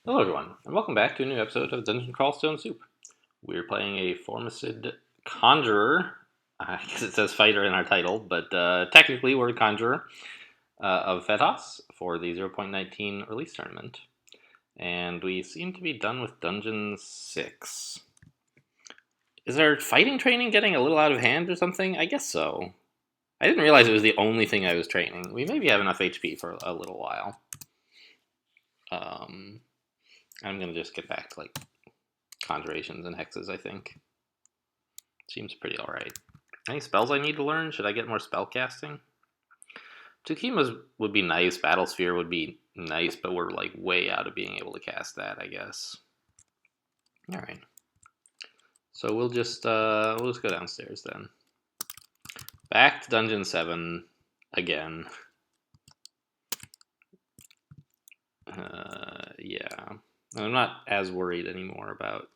Hello everyone, and welcome back to a new episode of Dungeon Crawl Stone Soup. We're playing a Formicid Conjurer. I guess it says Fighter in our title, but technically we're a Conjurer of Fetos for the 0.19 release tournament. And we seem to be done with Dungeon 6. Is our fighting training getting a little out of hand or something? I guess so. I didn't realize it was the only thing I was training. We maybe have enough HP for a little while. I'm going to just get back to, like, conjurations and hexes, I think. Seems pretty alright. Any spells I need to learn? Should I get more spell casting? Tukima's would be nice. Battle Sphere would be nice, but we're, like, way out of being able to cast that, I guess. Alright. So we'll just go downstairs then. Back to Dungeon 7 again. Yeah. I'm not as worried anymore about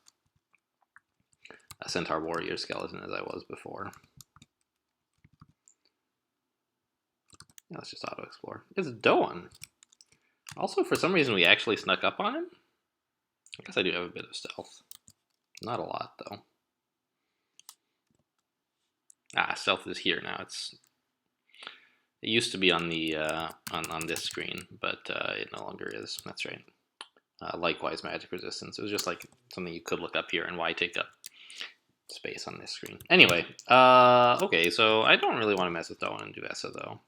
a Centaur Warrior skeleton as I was before. Let's just auto-explore. It's Doan. Also, for some reason, we actually snuck up on him. I guess I do have a bit of stealth. Not a lot, though. Stealth is here now. It used to be on the on this screen, but it no longer is. That's right. Likewise, magic resistance. It was just like something you could look up here, and why take up space on this screen? Anyway, okay, so I don't really want to mess with Doan and Duessa, though.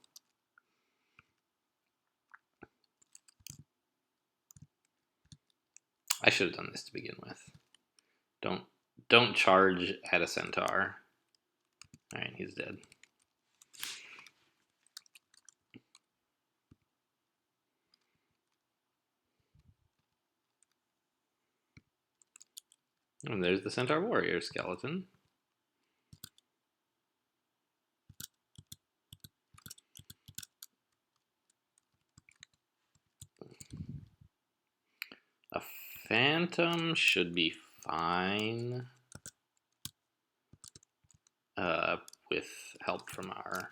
I should have done this to begin with. Don't charge at a centaur. Alright, he's dead. And there's the Centaur Warrior skeleton. A phantom should be fine. With help from our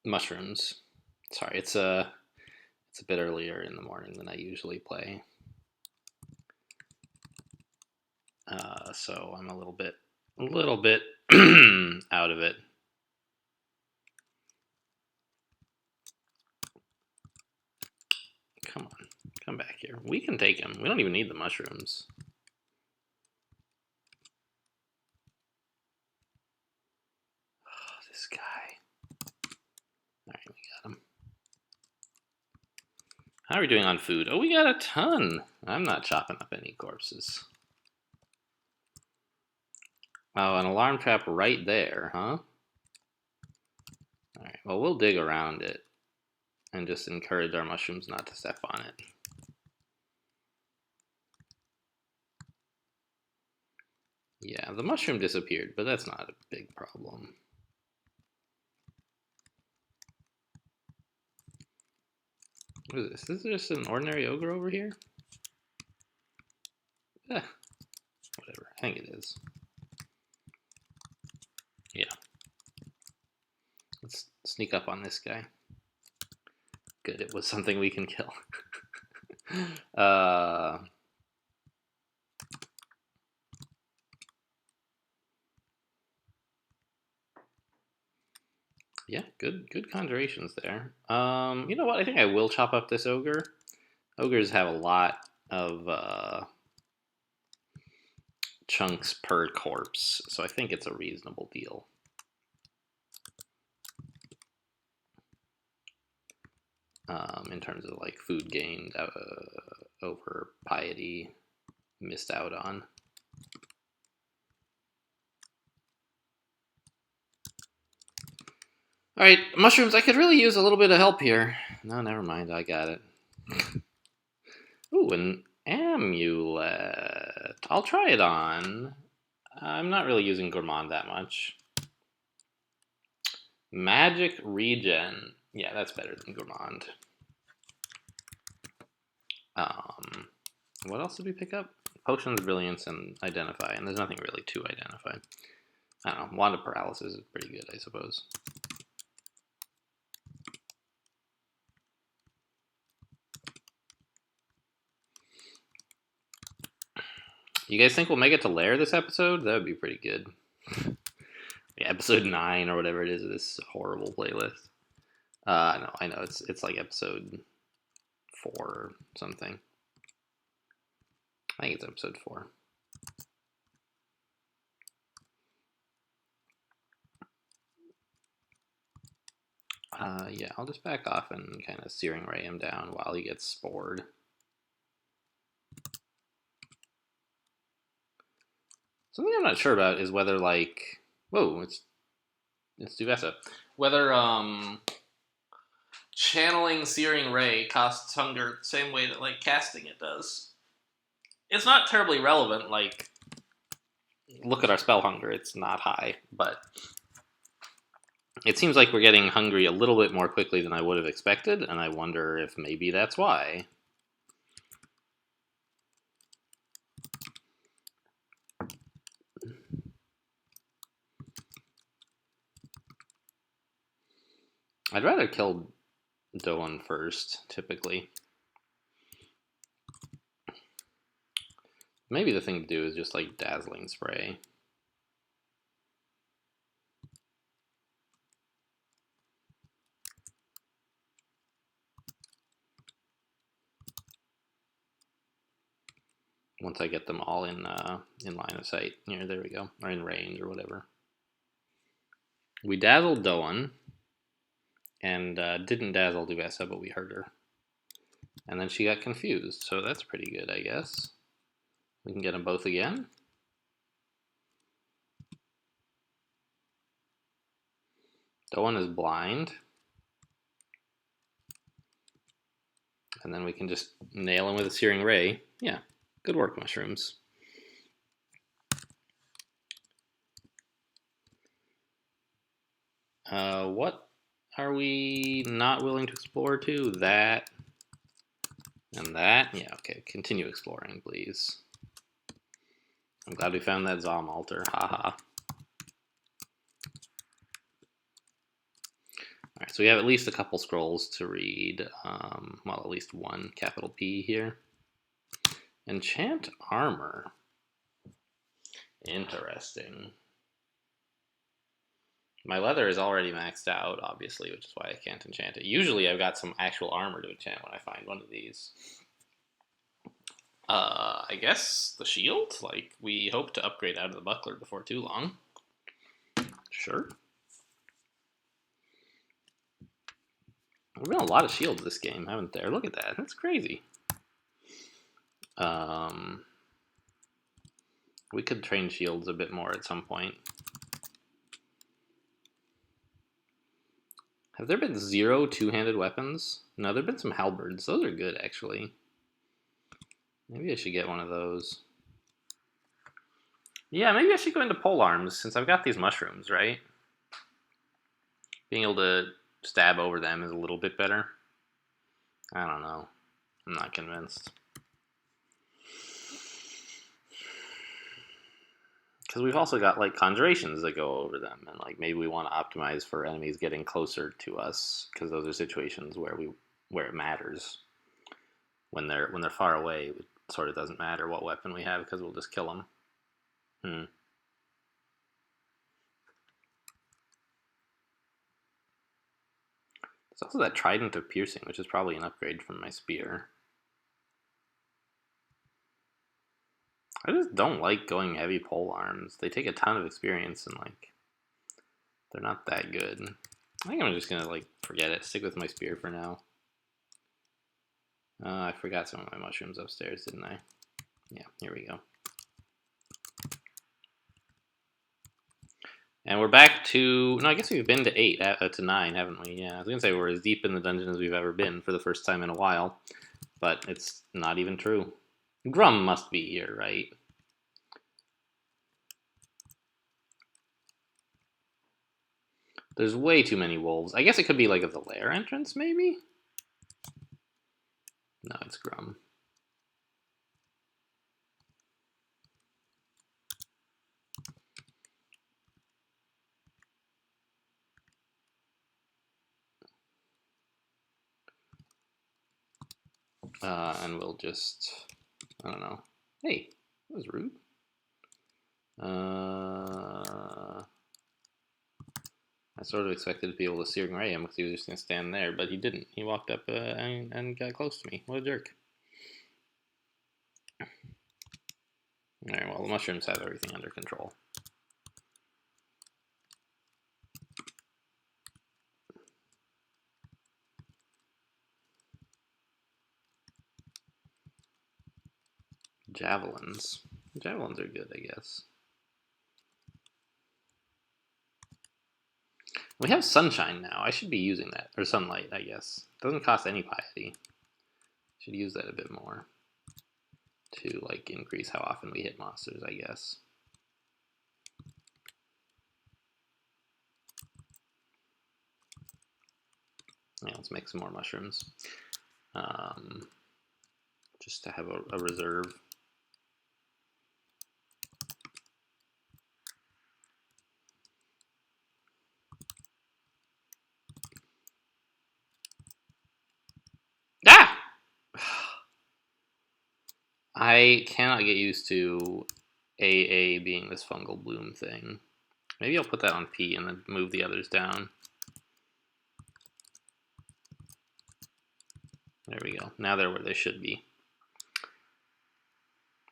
mushrooms. Sorry, it's a bit earlier in the morning than I usually play. So I'm a little bit out of it. Come on, come back here. We can take him. We don't even need the mushrooms. Oh, this guy. Alright, we got him. How are we doing on food? Oh, we got a ton. I'm not chopping up any corpses. Oh, an alarm trap right there, huh? Alright, well, we'll dig around it and just encourage our mushrooms not to step on it. Yeah, the mushroom disappeared, but that's not a big problem. What is this? Is this just an ordinary ogre over here? Whatever. I think it is. Yeah. Let's sneak up on this guy. Good, it was something we can kill. Yeah, good conjurations there. You know what? I think I will chop up this ogre. Ogres have a lot of chunks per corpse, so I think it's a reasonable deal. In terms of, like, food gained over piety missed out on. Alright, mushrooms, I could really use a little bit of help here. No, never mind, I got it. Ooh, an amulet. I'll try it on. I'm not really using Gourmand that much. Magic regen. Yeah, that's better than Gourmand. What else did we pick up? Potions, Brilliance, and Identify, and there's nothing really to identify. I don't know, Wand of Paralysis is pretty good, I suppose. You guys think we'll make it to Lair this episode? That would be pretty good. Yeah, episode 9 or whatever it is of this horrible playlist. No, I know it's like episode 4 or something. I think it's episode 4. Yeah, I'll just back off and kind of searing ray him down while he gets spored. Something I'm not sure about is whether, like, whoa, it's Duvessa. Whether channeling searing ray costs hunger the same way that like casting it does. It's not terribly relevant. Like, look at our spell hunger; it's not high, but it seems like we're getting hungry a little bit more quickly than I would have expected, and I wonder if maybe that's why. I'd rather kill Doan first, typically. Maybe the thing to do is just like dazzling spray. Once I get them all in line of sight. Here, there we go. Or in range or whatever. We dazzled Doan. And didn't dazzle Duvessa, but we hurt her. And then she got confused, so that's pretty good, I guess. We can get them both again. Doan is blind. And then we can just nail him with a searing ray. Yeah, good work, mushrooms. What are we not willing to explore to? That and that? Yeah, okay. Continue exploring, please. I'm glad we found that Zom altar. Haha. Alright, so we have at least a couple scrolls to read. Well, at least one capital P here. Enchant armor. Interesting. My leather is already maxed out, obviously, which is why I can't enchant it. Usually I've got some actual armor to enchant when I find one of these. I guess the shield? Like, we hope to upgrade out of the buckler before too long. Sure. There's been a lot of shields this game, haven't there? Look at that. That's crazy. We could train shields a bit more at some point. Have there been 0 two-handed weapons? No, there have been some halberds. Those are good, actually. Maybe I should get one of those. Yeah, maybe I should go into polearms, since I've got these mushrooms, right? Being able to stab over them is a little bit better. I don't know. I'm not convinced. Because we've also got, like, conjurations that go over them, and, like, maybe we want to optimize for enemies getting closer to us, because those are situations where it matters. When they're far away, it sort of doesn't matter what weapon we have, because we'll just kill them. There's also that Trident of Piercing, which is probably an upgrade from my spear. I just don't like going heavy pole arms. They take a ton of experience and, like, they're not that good. I think I'm just gonna, like, forget it. Stick with my spear for now. I forgot some of my mushrooms upstairs, didn't I? Yeah, here we go. And we're back to... No, I guess we've been to 8, to 9, haven't we? Yeah, I was gonna say we're as deep in the dungeon as we've ever been for the first time in a while. But it's not even true. Grum must be here, right? There's way too many wolves. I guess it could be like at the lair entrance, maybe? No, it's Grum. And we'll just... I don't know. Hey, That was rude. I sort of expected to be able to Searing Ray him because he was just going to stand there, but he didn't. He walked up and got close to me. What a jerk. Alright, well, the mushrooms have everything under control. Javelins. Javelins are good, I guess. We have sunshine now. I should be using that. Or sunlight, I guess. Doesn't cost any piety. Should use that a bit more. To, like, increase how often we hit monsters, I guess. Yeah, let's make some more mushrooms. Just to have a reserve. Ah! I cannot get used to AA being this fungal bloom thing. Maybe I'll put that on P and then move the others down. There we go. Now they're where they should be.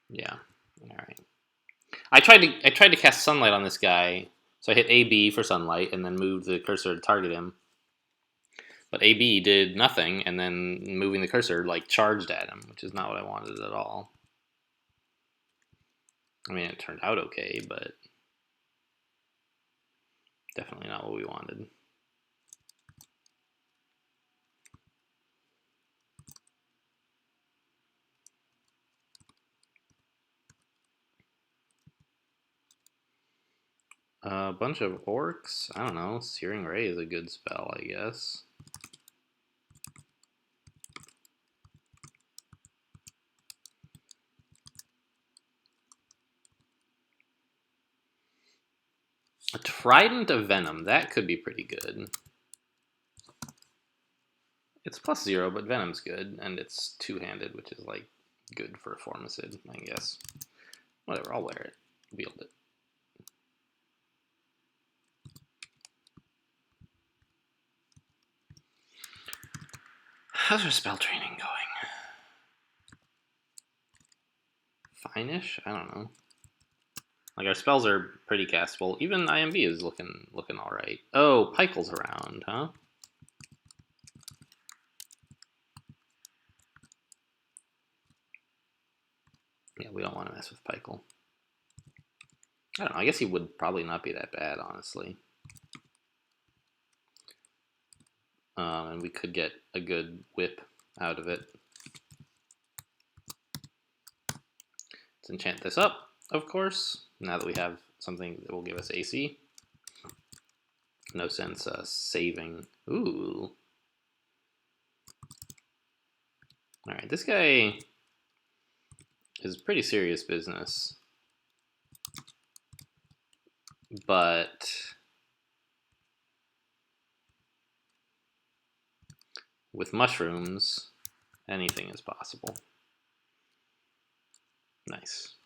Yeah. All right. I tried to cast sunlight on this guy, so I hit AB for sunlight and then moved the cursor to target him. But AB did nothing, and then moving the cursor like charged at him, which is not what I wanted at all. I mean, it turned out okay, but definitely not what we wanted. A bunch of orcs? I don't know. Searing Ray is a good spell, I guess. A Trident of Venom. That could be pretty good. It's +0, but Venom's good, and it's two-handed, which is, like, good for a Formicid, I guess. Whatever, I'll wear it. Wield it. How's our spell training going? Fine-ish? I don't know. Like, our spells are pretty castable. Even IMB is looking alright. Oh, Pykel's around, huh? Yeah, we don't want to mess with Pykel. I don't know, I guess he would probably not be that bad, honestly. And we could get a good whip out of it. Let's enchant this up, of course, now that we have something that will give us AC. No sense saving. Ooh. Alright, this guy is pretty serious business. But with mushrooms, anything is possible. Nice.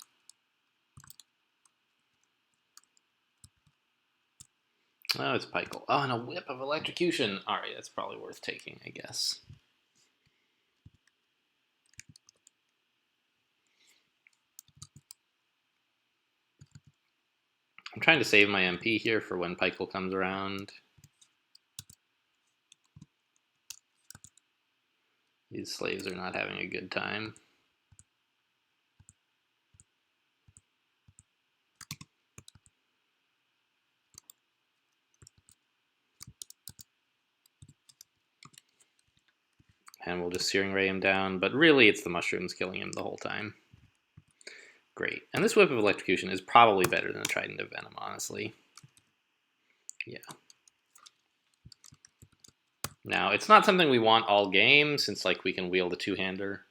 Oh, it's Pykel. Oh, and a whip of electrocution. Alright, that's probably worth taking, I guess. I'm trying to save my MP here for when Pykel comes around. These slaves are not having a good time. And we'll just Searing Ray him down, but really it's the mushrooms killing him the whole time. Great. And this Whip of Electrocution is probably better than a Trident of Venom, honestly. Yeah. Now, it's not something we want all game, since like we can wield a two-hander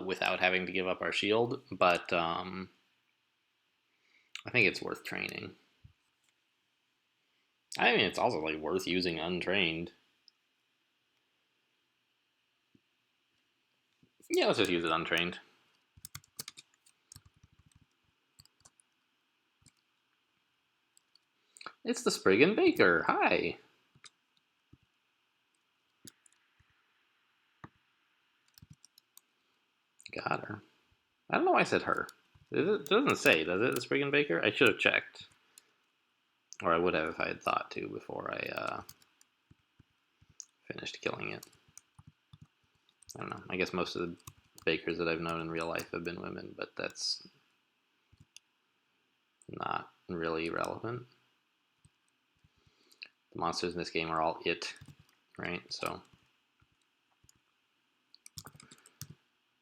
without having to give up our shield, but I think it's worth training. I mean, it's also like worth using untrained. Yeah, let's just use it untrained. It's the Spriggan Baker. Hi. Got her. I don't know why I said her. It doesn't say, does it, the Spriggan Baker? I should have checked. Or I would have if I had thought to before I finished killing it. I don't know. I guess most of the bakers that I've known in real life have been women, but that's not really relevant. The monsters in this game are all it, right? So,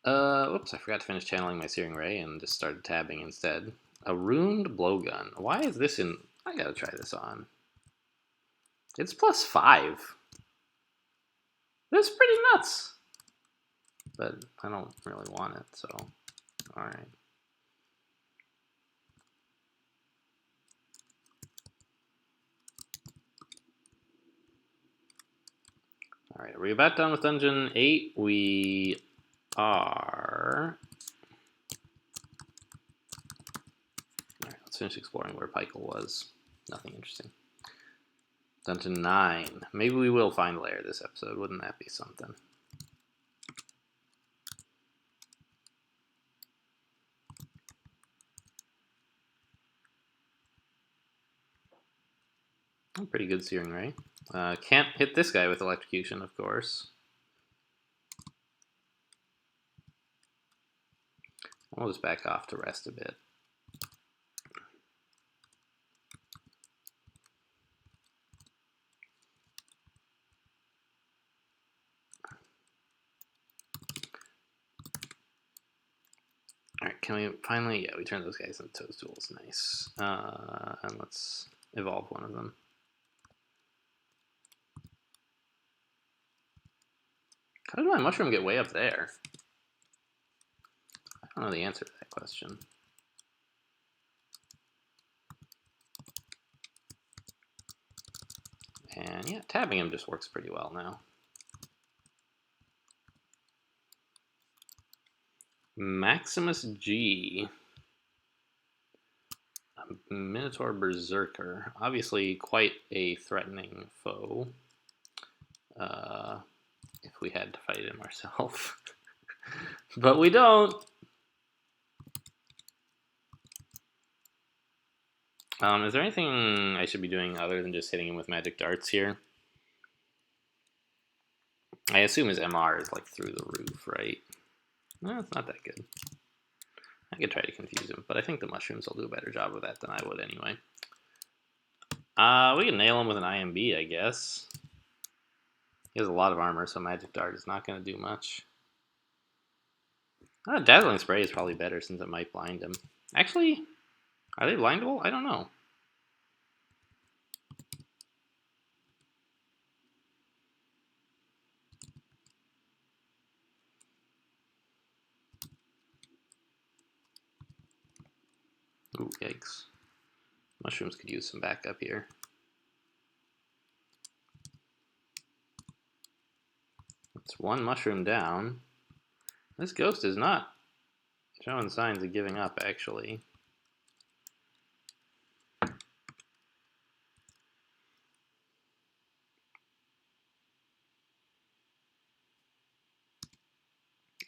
whoops, I forgot to finish channeling my Searing Ray and just started tabbing instead. A runed blowgun. Why is this in? I gotta try this on. It's +5. This is pretty nuts. But I don't really want it, so alright. Alright, are we about done with Dungeon 8? We are. Alright, let's finish exploring where Pykel was. Nothing interesting. Dungeon 9. Maybe we will find a lair this episode. Wouldn't that be something? Pretty good Searing Ray. Can't hit this guy with electrocution, of course. I'll just back off to rest a bit. Alright, can we finally, yeah, we turn those guys into toadstools, nice. And let's evolve one of them. How did my mushroom get way up there? I don't know the answer to that question. And yeah, tabbing him just works pretty well now. Maximus G. A Minotaur Berserker. Obviously quite a threatening foe. If we had to fight him ourselves. But we don't. Is there anything I should be doing other than just hitting him with magic darts here? I assume his MR is like through the roof, right? No, it's not that good. I could try to confuse him, but I think the mushrooms will do a better job of that than I would anyway. We can nail him with an IMB, I guess. He has a lot of armor, so magic dart is not going to do much. Dazzling Spray is probably better since it might blind him. Actually, are they blindable? I don't know. Ooh, yikes. Mushrooms could use some backup here. That's one mushroom down. This ghost is not showing signs of giving up, actually.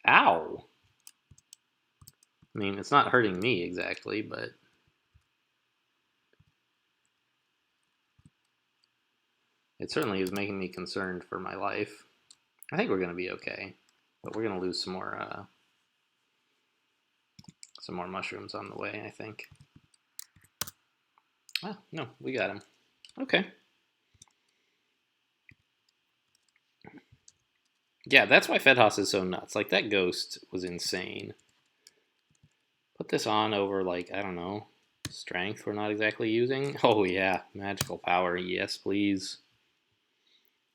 Ow! I mean, it's not hurting me exactly, but it certainly is making me concerned for my life. I think we're going to be okay, but we're going to lose some more mushrooms on the way, I think. Ah, no, we got him. Okay. Yeah, that's why Fedhaus is so nuts. Like, that ghost was insane. Put this on over, like, I don't know, strength we're not exactly using. Oh, yeah, magical power. Yes, please.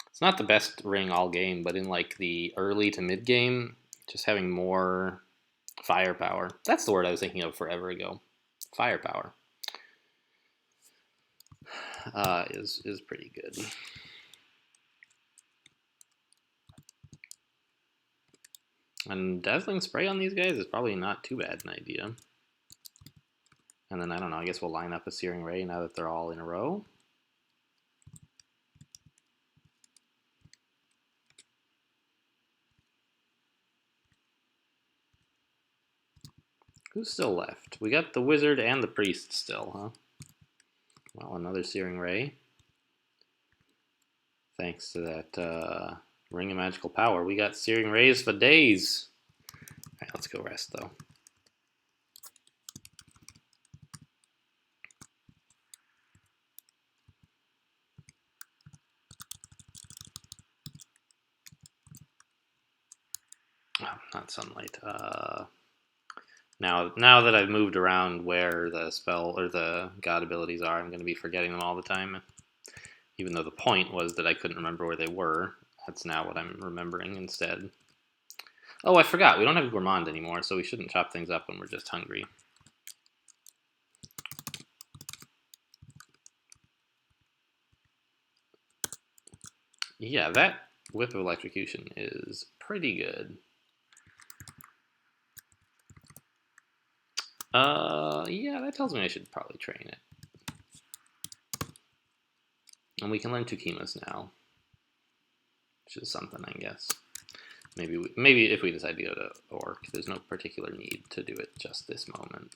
It's not the best ring all game, but in, like, the early to mid game, just having more firepower. That's the word I was thinking of forever ago. Firepower. Is pretty good. And Dazzling Spray on these guys is probably not too bad an idea. And then, I don't know, I guess we'll line up a Searing Ray now that they're all in a row. Who's still left? We got the wizard and the priest still, huh? Well, another Searing Ray. Thanks to that Ring of Magical Power, we got Searing Rays for days. Alright, let's go rest, though. Oh, not sunlight. Now that I've moved around where the spell or the god abilities are, I'm going to be forgetting them all the time. Even though the point was that I couldn't remember where they were. That's now what I'm remembering instead. Oh, I forgot. We don't have Gourmand anymore, so we shouldn't chop things up when we're just hungry. Yeah, that Whip of Electrocution is pretty good. Yeah, that tells me I should probably train it. And we can learn Tukimas now, which is something, I guess. Maybe if we decide to go to Orc, there's no particular need to do it just this moment.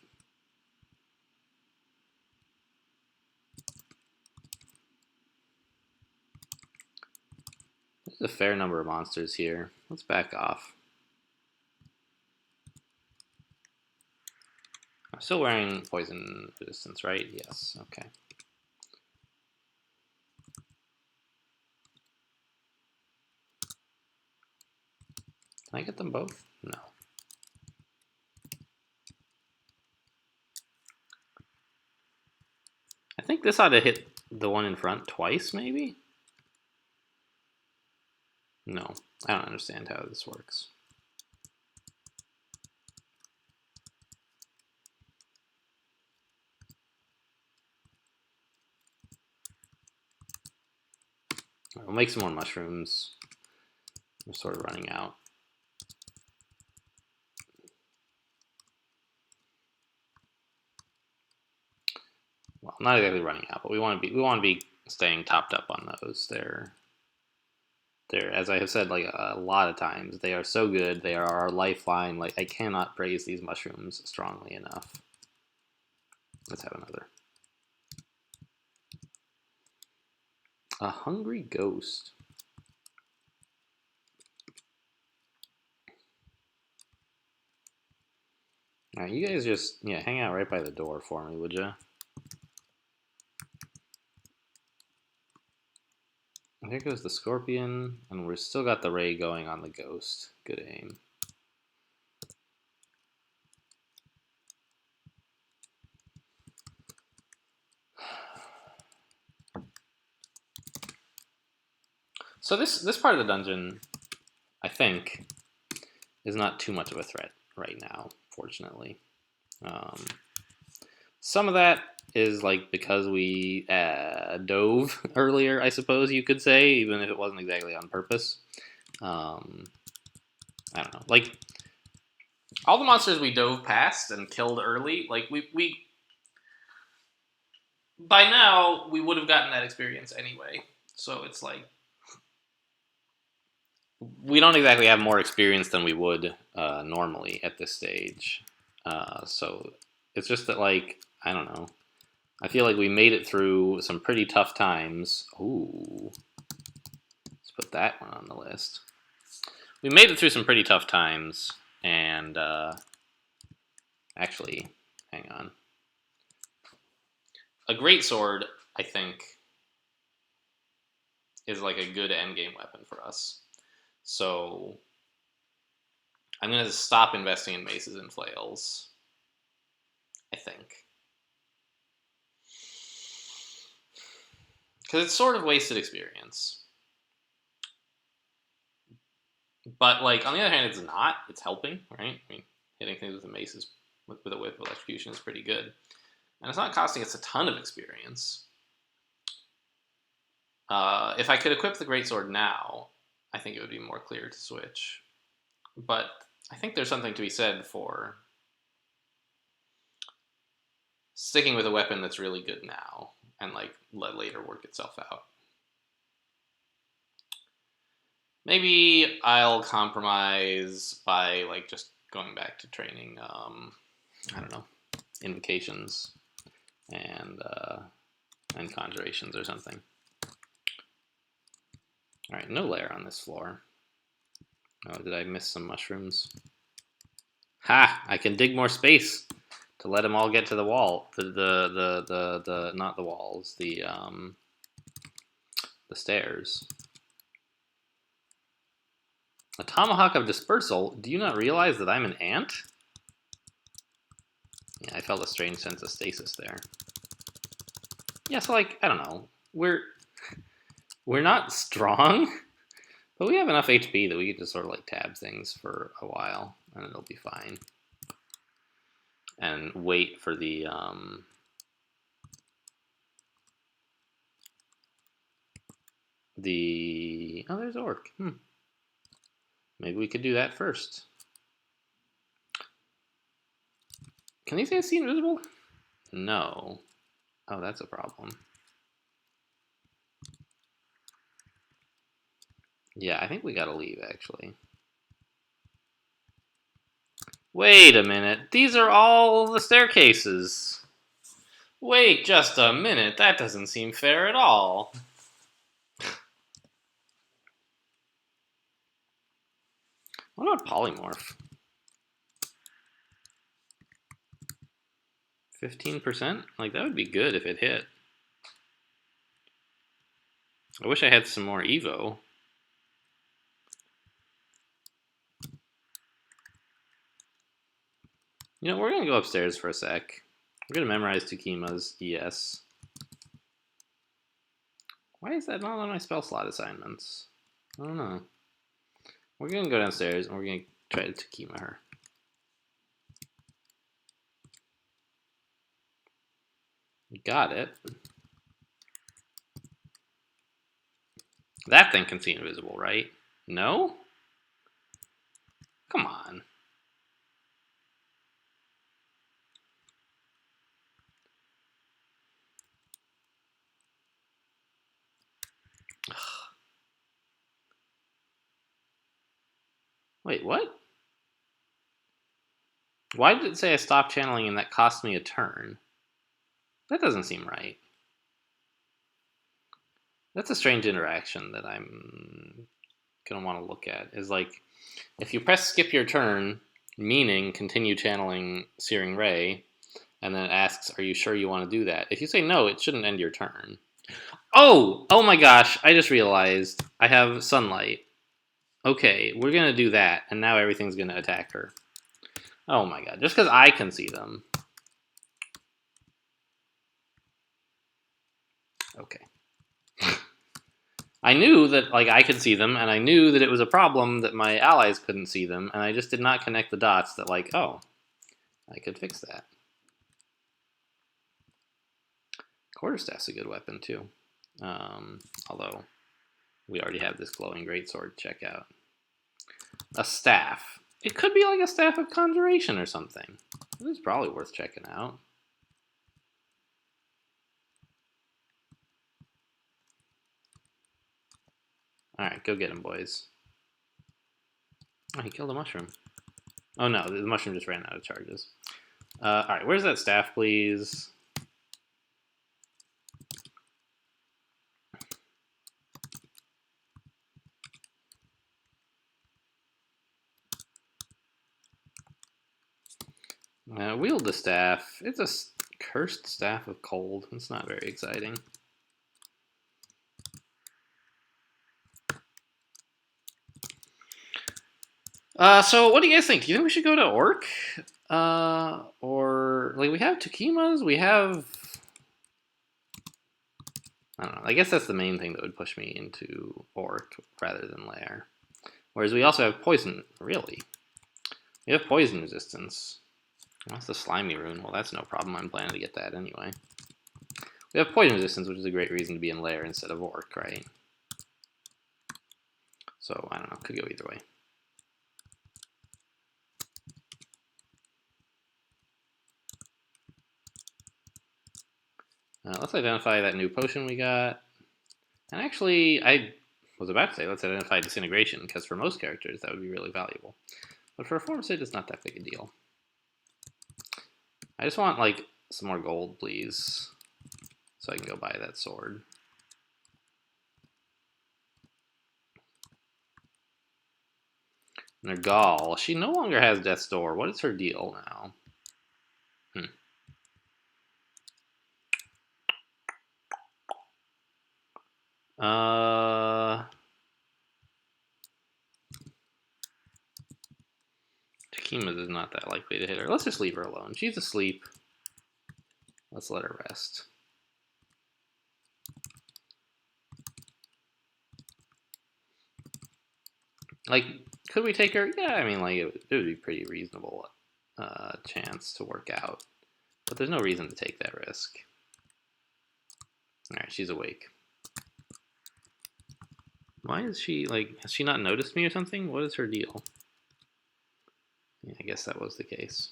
There's a fair number of monsters here. Let's back off. I'm still wearing poison resistance, right? Yes, okay. Can I get them both? No. I think this ought to hit the one in front twice, maybe? No, I don't understand how this works. Right, we'll make some more mushrooms. We're sort of running out. Well, not exactly running out, but we want to be staying topped up on those. They're as I have said like a lot of times, they are so good. They are our lifeline. Like I cannot praise these mushrooms strongly enough. Let's have another. A hungry ghost. All right, you guys just hang out right by the door for me, would you? There goes the scorpion, and we've still got the ray going on the ghost. Good aim. So this part of the dungeon, I think, is not too much of a threat right now, fortunately. Some of that is like because we dove earlier, I suppose you could say, even if it wasn't exactly on purpose. I don't know. Like all the monsters we dove past and killed early, like we by now we would have gotten that experience anyway. So it's like we don't exactly have more experience than we would normally at this stage. So it's just that, like, I don't know. I feel like we made it through some pretty tough times. Ooh. Let's put that one on the list. We made it through some pretty tough times, and actually, hang on. A greatsword, I think, is like a good endgame weapon for us. So I'm going to stop investing in maces and flails, I think. Because it's sort of wasted experience. But, like, on the other hand, it's not. It's helping, right? I mean, hitting things with a mace with a whip of electrocution is pretty good. And it's not costing us a ton of experience. If I could equip the greatsword now, I think it would be more clear to switch. But I think there's something to be said for sticking with a weapon that's really good now and, like, let later work itself out. Maybe I'll compromise by, like, just going back to training I don't know, invocations and conjurations or something. All right, no layer on this floor. Oh, did I miss some mushrooms? Ha! I can dig more space to let them all get to the wall. The not the walls, the stairs. A tomahawk of dispersal? Do you not realize that I'm an ant? Yeah, I felt a strange sense of stasis there. Yeah, so like, I don't know. We're not strong, but we have enough HP that we can just sort of like tab things for a while and it'll be fine. And wait for the oh, there's orc. Maybe we could do that first. Can these guys see invisible? No. Oh, that's a problem. Yeah, I think we gotta leave, actually. Wait a minute. These are all the staircases. Wait just a minute. That doesn't seem fair at all. What about polymorph? 15%? Like, that would be good if it hit. I wish I had some more Evo. You know, we're going to go upstairs for a sec. We're going to memorize Tukima's ES. Why is that not on my spell slot assignments? I don't know. We're going to go downstairs and we're going to try to Tukima her. Got it. That thing can see invisible, right? No? Come on. Wait, what? Why did it say I stopped channeling and that cost me a turn? That doesn't seem right. That's a strange interaction that I'm going to want to look at. Is like, if you press skip your turn, meaning continue channeling Searing Ray, and then it asks, are you sure you want to do that? If you say no, it shouldn't end your turn. Oh my gosh, I just realized I have sunlight. Okay, we're going to do that, and now everything's going to attack her. Oh my god, just because I can see them. Okay. I knew that like I could see them, and I knew that it was a problem that my allies couldn't see them, and I just did not connect the dots that like, oh, I could fix that. Quarterstaff's a good weapon too. Although we already have this glowing greatsword to check out. A staff. It could be like a staff of conjuration or something. This is probably worth checking out. Alright, go get him, boys. Oh, he killed a mushroom. Oh no, the mushroom just ran out of charges. Alright, where's that staff, please? Wield the staff. It's a cursed staff of cold. It's not very exciting. So what do you guys think? Do you think we should go to Orc? Or, like, we have Tukimas, we have... I don't know. I guess that's the main thing that would push me into Orc rather than Lair. Whereas we also have Poison. Really? We have Poison resistance. That's the Slimy rune. Well, that's no problem. I'm planning to get that anyway. We have Poison resistance, which is a great reason to be in Lair instead of Orc, right? So, I don't know. Could go either way. Let's identify that new potion we got. And actually, I was about to say let's identify Disintegration, because for most characters that would be really valuable. But for a Formicid, it's not that big a deal. I just want, like, some more gold, please, so I can go buy that sword. Nergal. She no longer has Death's Door. What is her deal now? Takima's is not that likely to hit her. Let's just leave her alone. She's asleep. Let's let her rest. Like, could we take her? Yeah, I mean, like, it would be pretty reasonable chance to work out. But there's no reason to take that risk. Alright, she's awake. Why is she, like, has she not noticed me or something? What is her deal? Yeah, I guess that was the case.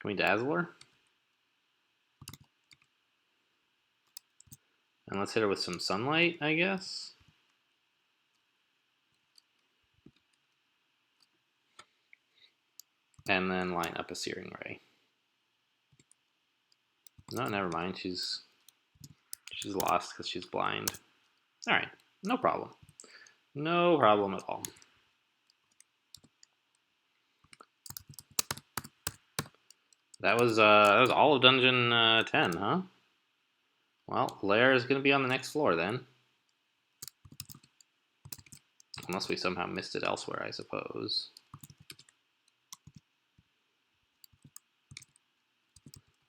Can we dazzle her? And let's hit her with some sunlight, I guess. And then line up a searing ray. No, never mind. She's lost because she's blind. All right, no problem. No problem at all. That was all of Dungeon 10, huh? Well, Lair is going to be on the next floor then. Unless we somehow missed it elsewhere, I suppose.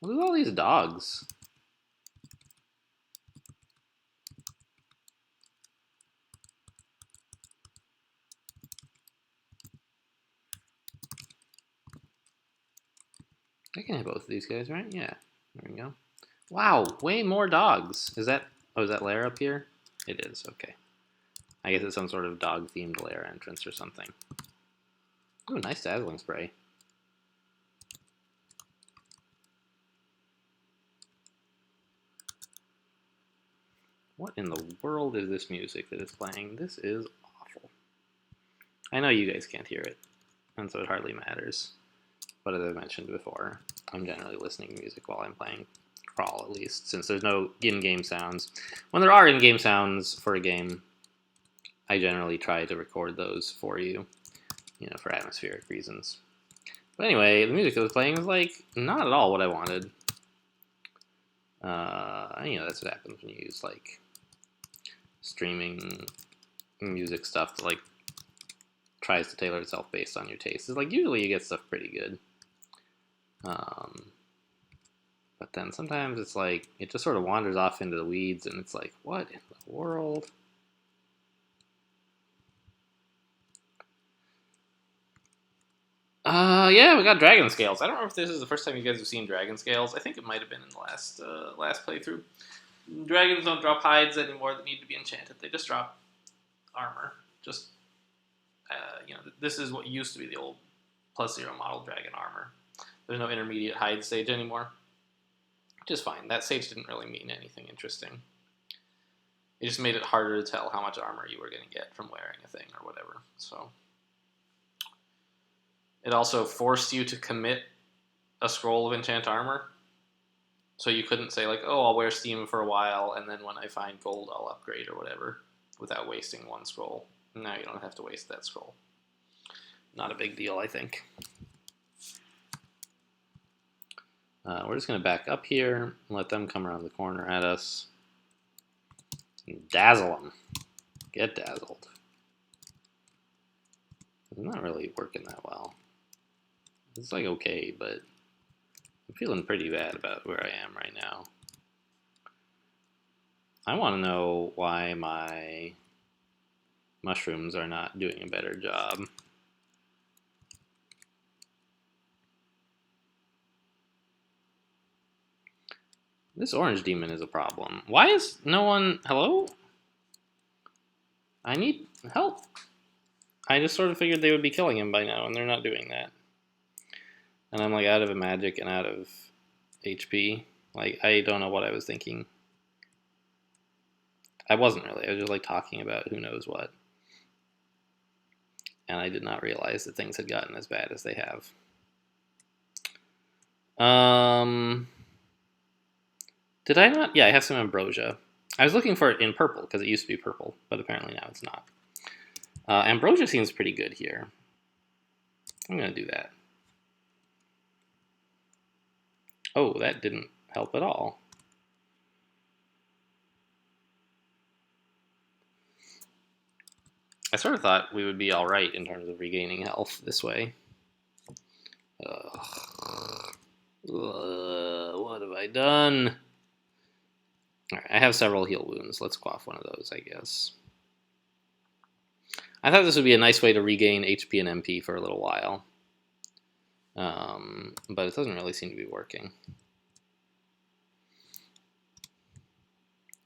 Look at all these dogs. I can hit both of these guys, right? Yeah. There we go. Wow, way more dogs. Is that lair up here? It is, okay. I guess it's some sort of dog-themed lair entrance or something. Ooh, nice dazzling spray. What in the world is this music that is playing? This is awful. I know you guys can't hear it, and so it hardly matters. But as I mentioned before, I'm generally listening to music while I'm playing Crawl, at least, since there's no in-game sounds. When there are in-game sounds for a game, I generally try to record those for you, for atmospheric reasons. But anyway, the music that was playing was, like, not at all what I wanted. That's what happens when you use, like, streaming music stuff that, like, tries to tailor itself based on your taste. It's like, usually you get stuff pretty good. But then sometimes it's like, it just sort of wanders off into the weeds, and it's like, what in the world? Yeah, we got dragon scales. I don't know if this is the first time you guys have seen dragon scales. I think it might have been in the last playthrough. Dragons don't drop hides anymore that need to be enchanted. They just drop armor. Just, this is what used to be the old +0 model dragon armor. There's no intermediate hide stage anymore. Which is fine. That stage didn't really mean anything interesting. It just made it harder to tell how much armor you were going to get from wearing a thing or whatever. So it also forced you to commit a scroll of enchant armor. So you couldn't say, like, oh, I'll wear Steam for a while, and then when I find gold, I'll upgrade or whatever, without wasting one scroll. Now you don't have to waste that scroll. Not a big deal, I think. We're just going to back up here and let them come around the corner at us. And dazzle them. Get dazzled. It's not really working that well. It's like okay, but I'm feeling pretty bad about where I am right now. I want to know why my mushrooms are not doing a better job. This orange demon is a problem. Why is no one... Hello? I need help. I just sort of figured they would be killing him by now, and they're not doing that. And I'm, like, out of a magic and out of HP. Like, I don't know what I was thinking. I wasn't really. I was just, like, talking about who knows what. And I did not realize that things had gotten as bad as they have. Did I not? Yeah, I have some ambrosia. I was looking for it in purple because it used to be purple, but apparently now it's not. Ambrosia seems pretty good here. I'm going to do that. Oh, that didn't help at all. I sort of thought we would be all right in terms of regaining health this way. What have I done? All right, I have several heal wounds. Let's quaff one of those, I guess. I thought this would be a nice way to regain HP and MP for a little while. But it doesn't really seem to be working.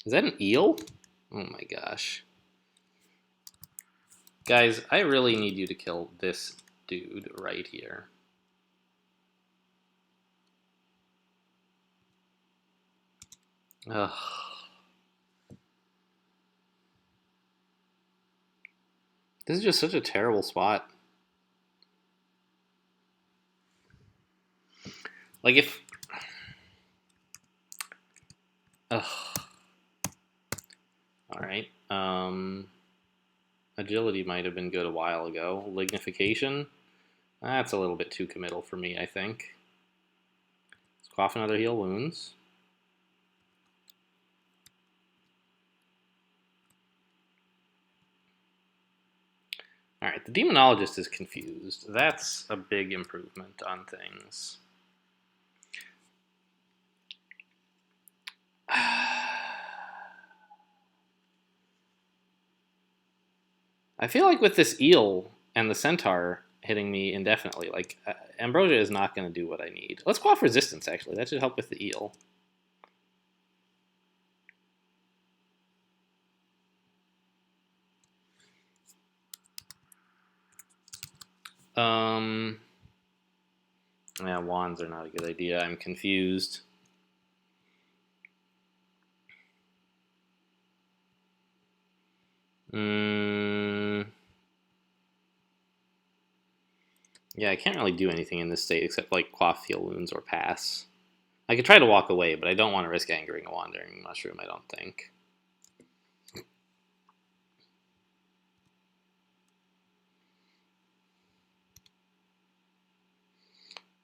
Is that an eel? Oh my gosh. Guys, I really need you to kill this dude right here. Ugh. This is just such a terrible spot. Like if... Ugh. Alright. Agility might have been good a while ago. Lignification? That's a little bit too committal for me, I think. Let's quaff another heal wounds. Alright, the Demonologist is confused. That's a big improvement on things. I feel like with this eel and the centaur hitting me indefinitely, like, ambrosia is not going to do what I need. Let's quaff resistance, actually. That should help with the eel. Yeah, wands are not a good idea. I'm confused. Yeah, I can't really do anything in this state except like quaff heal wounds or pass. I could try to walk away, but I don't want to risk angering a wandering mushroom, I don't think.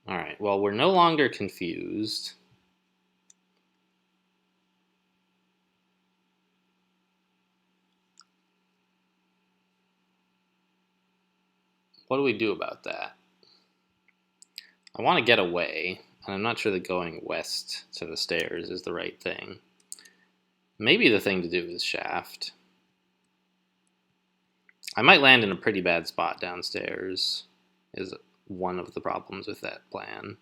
Alright, well, we're no longer confused. What do we do about that? I want to get away, and I'm not sure that going west to the stairs is the right thing. Maybe the thing to do is shaft. I might land in a pretty bad spot downstairs, is one of the problems with that plan.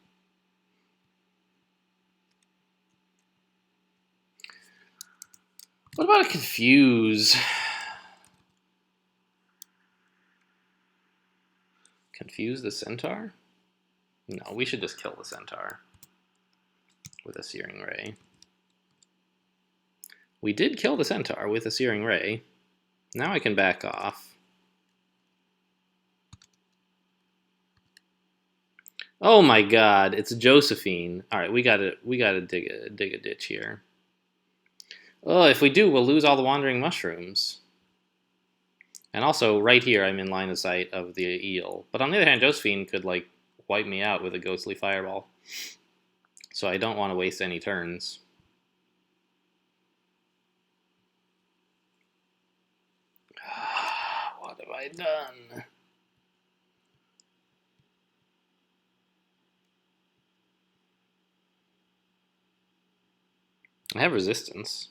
What about a confuse? Confuse the centaur? No, we should just kill the centaur with a searing ray. We did kill the centaur with a searing ray. Now I can back off. Oh my god, it's Josephine. Alright, we gotta dig a ditch here. Oh, if we do, we'll lose all the wandering mushrooms. And also, right here, I'm in line of sight of the eel. But on the other hand, Josephine could, like, wipe me out with a ghostly fireball. So I don't want to waste any turns. What have I done? I have resistance.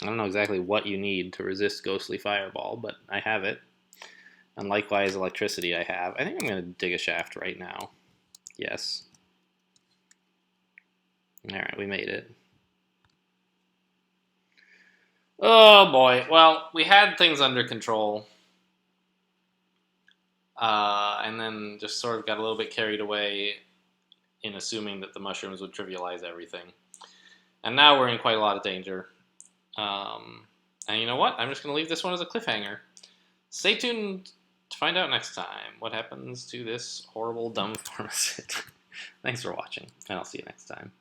I don't know exactly what you need to resist ghostly fireball, but I have it. And likewise, electricity I have. I think I'm going to dig a shaft right now. Yes. Alright, we made it. Oh boy. Well, we had things under control. And then just sort of got a little bit carried away in assuming that the mushrooms would trivialize everything. And now we're in quite a lot of danger. And you know what? I'm just going to leave this one as a cliffhanger. Stay tuned to find out next time what happens to this horrible, dumb pharmacist. Thanks for watching, and I'll see you next time.